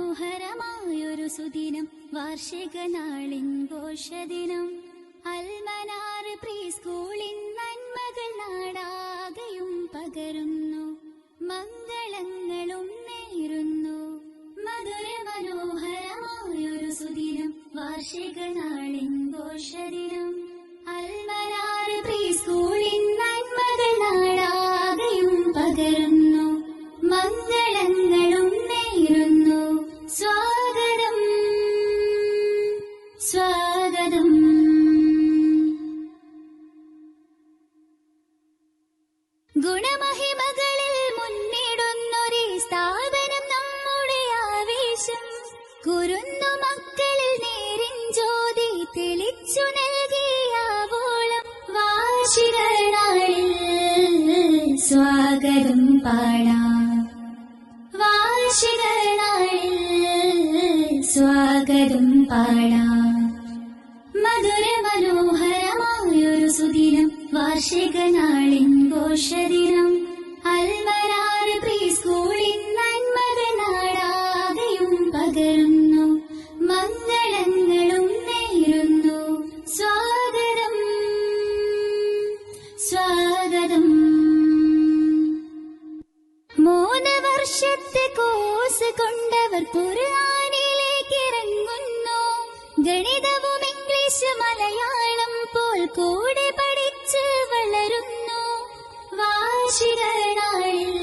മനോഹരമായൊരു സുദിനം, വാർഷിക നാളിൻ ഘോഷദിനം. അൽമനാർ പ്രീ സ്കൂളിൻ നന്മകൾ നാടാകെയും പകരുന്നു, മംഗളങ്ങളും നേരുന്നു. മധുര മനോഹരമായൊരു സുദിനം, വാർഷിക നാളിൻ ഘോഷദിനം. അൽമനാർ പ്രീ സ്കൂളിൻ നന്മകൾ നാടാകെയും പകരുന്നു, മംഗളങ്ങളും നേരുന്നു. സ്വാഗതം സ്വാഗതം. ഗുണമഹിമകളിൽ മുന്നിടുന്നൊരു സ്ഥാപനം നമ്മുടെ ആവേശം. കുരുന്നു മക്കളിൽ നേരിൻ ജ്യോതി തെളിച്ചു നൽകിയാവോളം, വാർഷിക നാളിൽ സ്വാഗതം പാടാം. വാർഷിക നാളിൽ സ്വാഗതം പാടാം. മധുര മനോഹരമായൊരു സുദിനം, വാർഷിക നാളിൻ ഘോഷദിനം. അൽമനാർ പ്രീ സ്കൂളിൻ നന്മകൾ നാടാകെയും പകരുന്നു, മംഗളങ്ങളും നേരുന്നു. സ്വാഗതം സ്വാഗതം. 3 വർഷത്തെ കോഴ്സ് കൊണ്ടവർ ഖുർആനിലേക്ക് ഇറങ്ങുന്നു. ഗണിതവും ഇംഗ്ലീഷ് മലയാളം പോൽ കൂടെ പഠിച്ച് വളരുന്നു. വാർഷിക നാളിൽ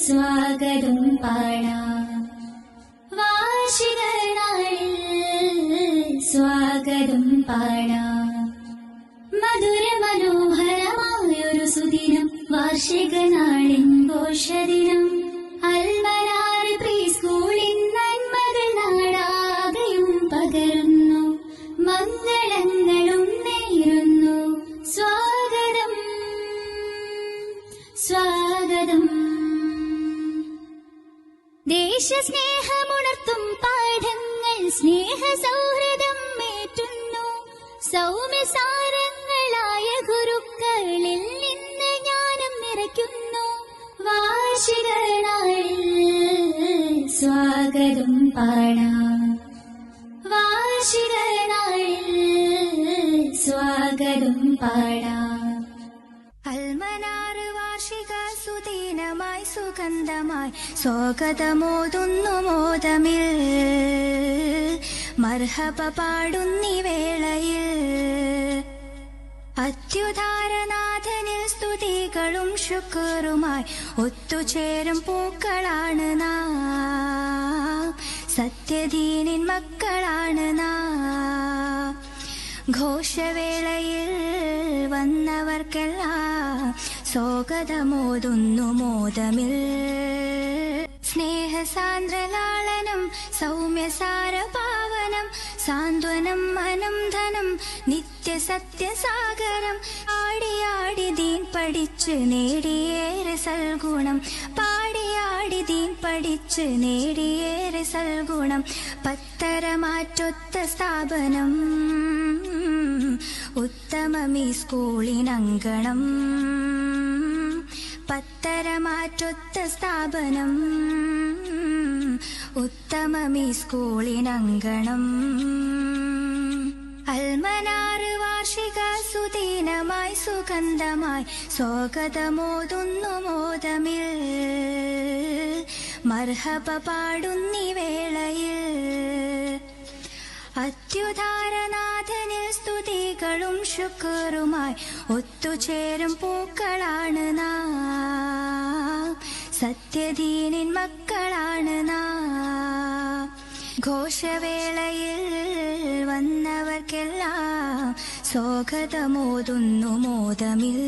സ്വാഗതം പാടാം. വാർഷിക നാളിൽ സ്വാഗതം പാടാം. മധുര മനോഹരമായൊരു സുദിനം, വാർഷിക നാളിൻ ഘോഷദിനം. അൽമനാർ പ്രീ സ്കൂളിൻ നന്മകൾ നാടാകെയും പകരുന്നു, മംഗളങ്ങളും നേരുന്നു. സ്വാഗതം സ്വാഗതം. ദേശസ്നേഹമുണർത്തും പാഠങ്ങൾ സ്നേഹ സൗഹൃദം ഏറ്റുന്നു. സൗമ്യസാരങ്ങളായ ഗുരുക്കളിൽ നിന്ന് ജ്ഞാനം നിറയ്ക്കുന്നു. വാർഷിക നാളിൽ സ്വാഗതം പാടാം. വാർഷിക നാളിൽ സ്വാഗതം പാടാം. അൽമനാർ വാർഷിക സുദിനമായി സുഗന്ധമായി സ്വാഗതമോതുന്നു മോദമിൽ. മർഹബ പാടുന്നി വേളയിൽ അത്യുദാരനാഥനിൽ സ്തുതികളും ശുക്റുമായി ഒത്തുചേരും പൂക്കളാണ് നാം. സത്യദീനിൻ മക്കളാണ് നാം. ഘോഷവേളയിൽ വന്നവർക്കെല്ലാം സ്വാഗതമോതുന്നു മോദമിൽ. സ്നേഹസാന്ദ്രലാളനം സൗമ്യസാരപാവനം, സാന്ത്വനം മനം ധനം നിത്യസത്യസാഗരം. ആടിയാടി ദീൻ പഠിച്ച് നേടിയേറെ സൽഗുണം. പാടിയാടി ദീൻ പഠിച്ച് നേടിയേറെ സൽഗുണം. പത്തരമാറ്റൊത്ത സ്ഥാപനം ഉത്തമമീ സ്കൂളിനങ്കണം. പത്തരമാറ്റൊത്ത സ്ഥാപനം ഉത്തമമീ സ്കൂളിനങ്കണം. അൽമനാർ വാർഷിക സുദിനമായി സുഗന്ധമായി സ്വാഗതമോതുന്നു മോദമിൽ. മർഹബ പാടുന്നി വേളയിൽ അത്യുദാരനാഥനിൽ സ്തുതികളും ശുക്റുമായി ഒത്തുചേരും പൂക്കളാണ് നാം. സത്യദീനിൻ മക്കളാണ് നാം. ഘോഷവേളയിൽ വന്നവർക്കെല്ലാം സ്വാഗതമോതുന്നു മോദമിൽ.